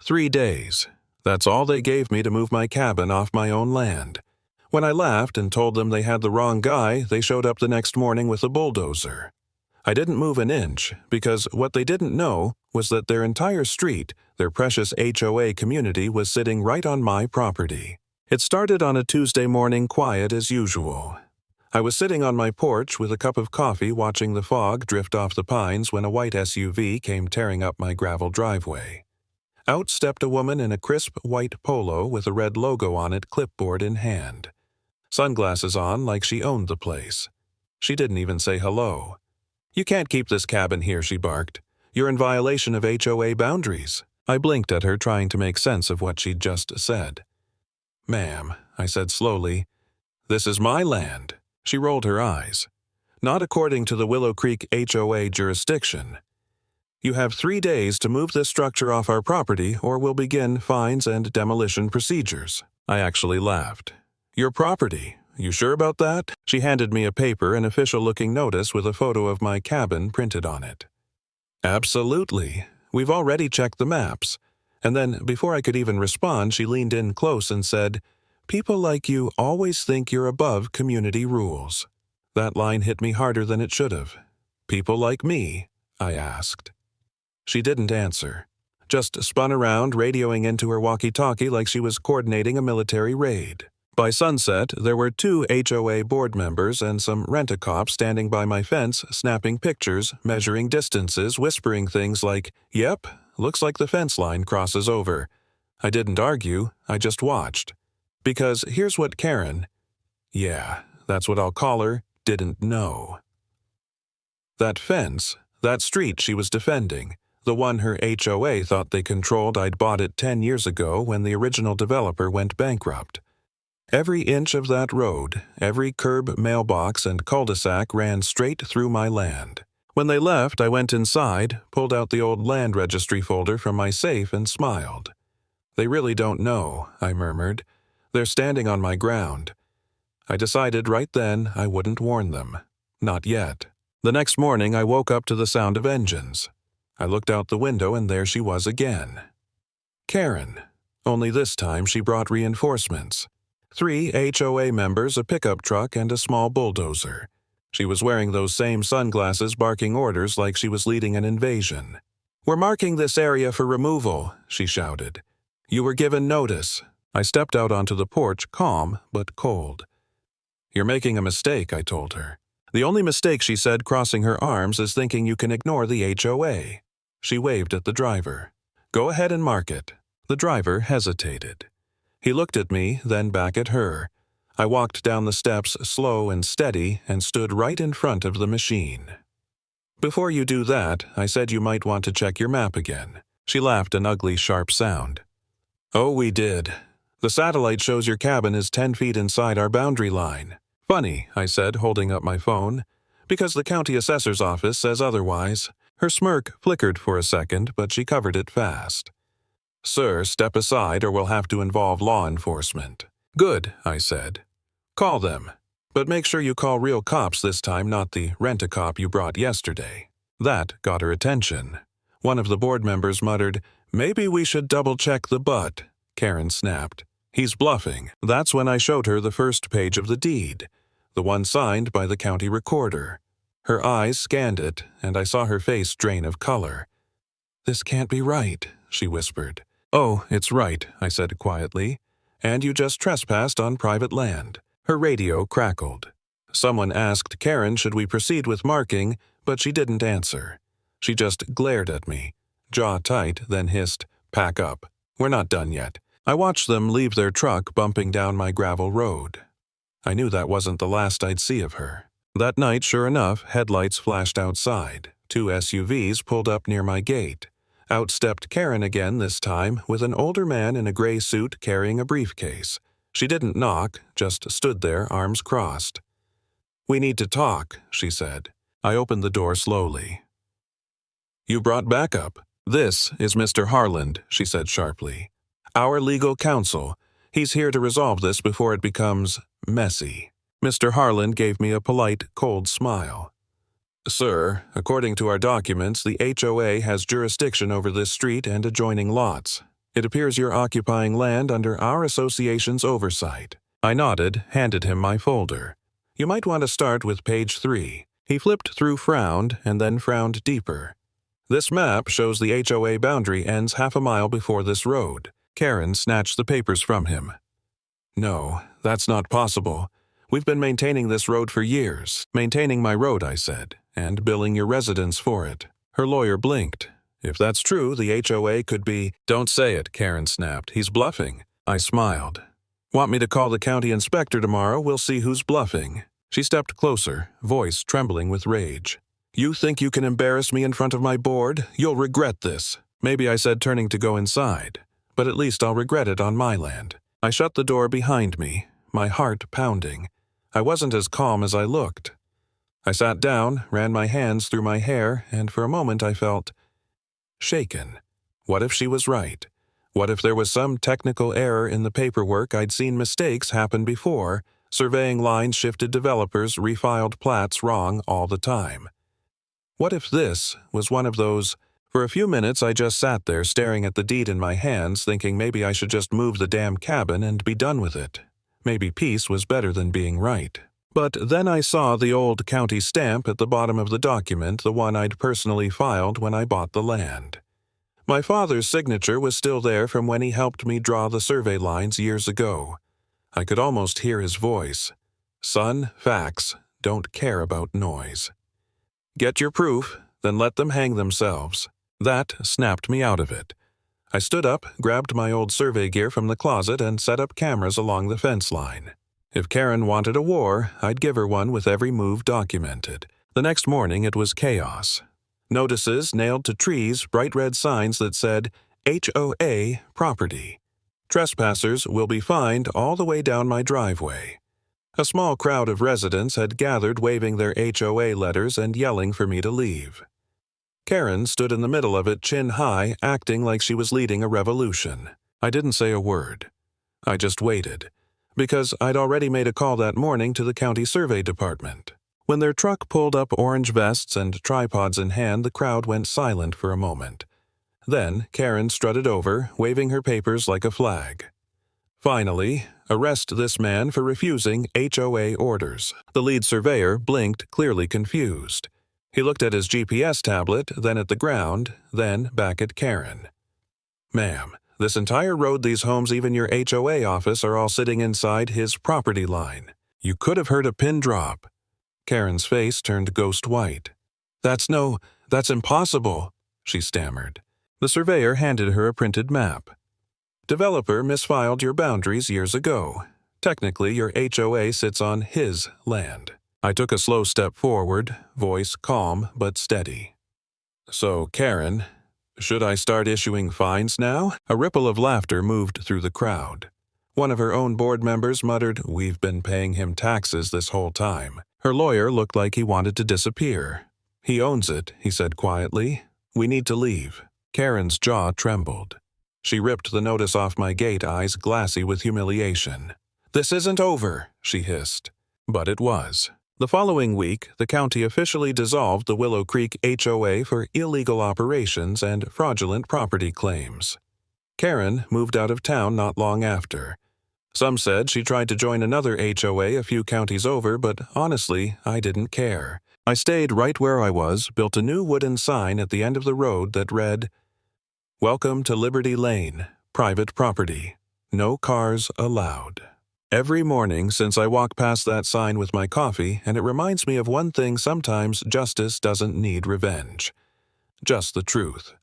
3 days. That's all they gave me to move my cabin off my own land. When I laughed and told them they had the wrong guy, they showed up the next morning with a bulldozer. I didn't move an inch, because what they didn't know was that their entire street, their precious HOA community, was sitting right on my property. It started on a Tuesday morning, quiet as usual. I was sitting on my porch with a cup of coffee watching the fog drift off the pines when a white SUV came tearing up my gravel driveway. Out stepped a woman in a crisp white polo with a red logo on it, clipboard in hand. Sunglasses on like she owned the place. She didn't even say hello. "You can't keep this cabin here," she barked. "You're in violation of HOA boundaries." I blinked at her, trying to make sense of what she'd just said. "Ma'am," I said slowly, "this is my land." She rolled her eyes. "Not according to the Willow Creek HOA jurisdiction. You have 3 days to move this structure off our property, or we'll begin fines and demolition procedures." I actually laughed. "Your property? You sure about that?" She handed me a paper, an official-looking notice with a photo of my cabin printed on it. "Absolutely. We've already checked the maps." And then, before I could even respond, she leaned in close and said, "People like you always think you're above community rules." That line hit me harder than it should have. "People like me?" I asked. She didn't answer, just spun around, radioing into her walkie-talkie like she was coordinating a military raid. By sunset, there were 2 HOA board members and some rent-a-cops standing by my fence, snapping pictures, measuring distances, whispering things like, "Yep, looks like the fence line crosses over." I didn't argue, I just watched. Because here's what Karen, yeah, that's what I'll call her, didn't know. That fence, that street she was defending, the one her HOA thought they controlled, I'd bought it 10 years ago when the original developer went bankrupt. Every inch of that road, every curb, mailbox, and cul-de-sac ran straight through my land. When they left, I went inside, pulled out the old land registry folder from my safe, and smiled. "They really don't know," I murmured. "They're standing on my ground." I decided right then I wouldn't warn them. Not yet. The next morning, I woke up to the sound of engines. I looked out the window, and there she was again. Karen. Only this time she brought reinforcements. 3 HOA members, a pickup truck, and a small bulldozer. She was wearing those same sunglasses, barking orders like she was leading an invasion. "We're marking this area for removal," she shouted. "You were given notice." I stepped out onto the porch, calm but cold. "You're making a mistake," I told her. "The only mistake," she said, crossing her arms, "is thinking you can ignore the HOA." She waved at the driver. "Go ahead and mark it." The driver hesitated. He looked at me, then back at her. I walked down the steps, slow and steady, and stood right in front of the machine. "Before you do that, I said you might want to check your map again." She laughed an ugly, sharp sound. "Oh, we did. The satellite shows your cabin is 10 feet inside our boundary line." "Funny," I said, holding up my phone, "because the county assessor's office says otherwise." Her smirk flickered for a second, but she covered it fast. "Sir, step aside or we'll have to involve law enforcement." "Good," I said. "Call them. But make sure you call real cops this time, not the rent-a-cop you brought yesterday." That got her attention. One of the board members muttered, "Maybe we should double-check the butt." Karen snapped. "He's bluffing." That's when I showed her the first page of the deed, the one signed by the county recorder. Her eyes scanned it, and I saw her face drain of color. "This can't be right," she whispered. "Oh, it's right," I said quietly. "And you just trespassed on private land." Her radio crackled. Someone asked Karen should we proceed with marking, but she didn't answer. She just glared at me, jaw tight, then hissed, "Pack up. We're not done yet." I watched them leave their truck bumping down my gravel road. I knew that wasn't the last I'd see of her. That night, sure enough, headlights flashed outside. 2 SUVs pulled up near my gate. Out stepped Karen again this time, with an older man in a gray suit carrying a briefcase. She didn't knock, just stood there, arms crossed. "We need to talk," she said. I opened the door slowly. "You brought backup." "This is Mr. Harland," she said sharply. "Our legal counsel. He's here to resolve this before it becomes messy." Mr. Harland gave me a polite, cold smile. "Sir, according to our documents, the HOA has jurisdiction over this street and adjoining lots. It appears you're occupying land under our association's oversight." I nodded, handed him my folder. "You might want to start with page 3. He flipped through, frowned, and then frowned deeper. "This map shows the HOA boundary ends half a mile before this road." Karen snatched the papers from him. "No, that's not possible. We've been maintaining this road for years." "Maintaining my road," I said, "and billing your residents for it." Her lawyer blinked. "If that's true, the HOA could be—" "Don't say it," Karen snapped. "He's bluffing." I smiled. "Want me to call the county inspector tomorrow? We'll see who's bluffing." She stepped closer, voice trembling with rage. "You think you can embarrass me in front of my board? You'll regret this." Maybe I said, turning to go inside. But at least I'll regret it on my land. I shut the door behind me, my heart pounding. I wasn't as calm as I looked. I sat down, ran my hands through my hair, and for a moment I felt shaken. What if she was right? What if there was some technical error in the paperwork? I'd seen mistakes happen before. Surveying lines shifted, developers refiled plats wrong all the time. What if this was one of those? For a few minutes I just sat there staring at the deed in my hands, thinking maybe I should just move the damn cabin and be done with it. Maybe peace was better than being right. But then I saw the old county stamp at the bottom of the document, the one I'd personally filed when I bought the land. My father's signature was still there from when he helped me draw the survey lines years ago. I could almost hear his voice. "Son, facts, don't care about noise. Get your proof, then let them hang themselves." That snapped me out of it. I stood up, grabbed my old survey gear from the closet, and set up cameras along the fence line. If Karen wanted a war, I'd give her one with every move documented. The next morning it was chaos. Notices nailed to trees, bright red signs that said, HOA property. Trespassers will be fined all the way down my driveway. A small crowd of residents had gathered, waving their HOA letters and yelling for me to leave. Karen stood in the middle of it, chin high, acting like she was leading a revolution. I didn't say a word. I just waited, because I'd already made a call that morning to the county survey department. When their truck pulled up, orange vests and tripods in hand, the crowd went silent for a moment. Then Karen strutted over, waving her papers like a flag. "Finally, arrest this man for refusing HOA orders." The lead surveyor blinked, clearly confused. He looked at his GPS tablet, then at the ground, then back at Karen. "Ma'am, this entire road, these homes, even your HOA office are all sitting inside his property line. You could have heard a pin drop." Karen's face turned ghost white. That's impossible," she stammered. The surveyor handed her a printed map. "Developer misfiled your boundaries years ago. Technically, your HOA sits on his land." I took a slow step forward, voice calm but steady. "So, Karen, should I start issuing fines now?" A ripple of laughter moved through the crowd. One of her own board members muttered, "We've been paying him taxes this whole time." Her lawyer looked like he wanted to disappear. "He owns it," he said quietly. "We need to leave." Karen's jaw trembled. She ripped the notice off my gate, eyes glassy with humiliation. "This isn't over," she hissed. But it was. The following week, the county officially dissolved the Willow Creek HOA for illegal operations and fraudulent property claims. Karen moved out of town not long after. Some said she tried to join another HOA a few counties over, but honestly, I didn't care. I stayed right where I was, built a new wooden sign at the end of the road that read, "Welcome to Liberty Lane, private property. No cars allowed." Every morning since I walk past that sign with my coffee, and it reminds me of one thing: sometimes justice doesn't need revenge. Just the truth.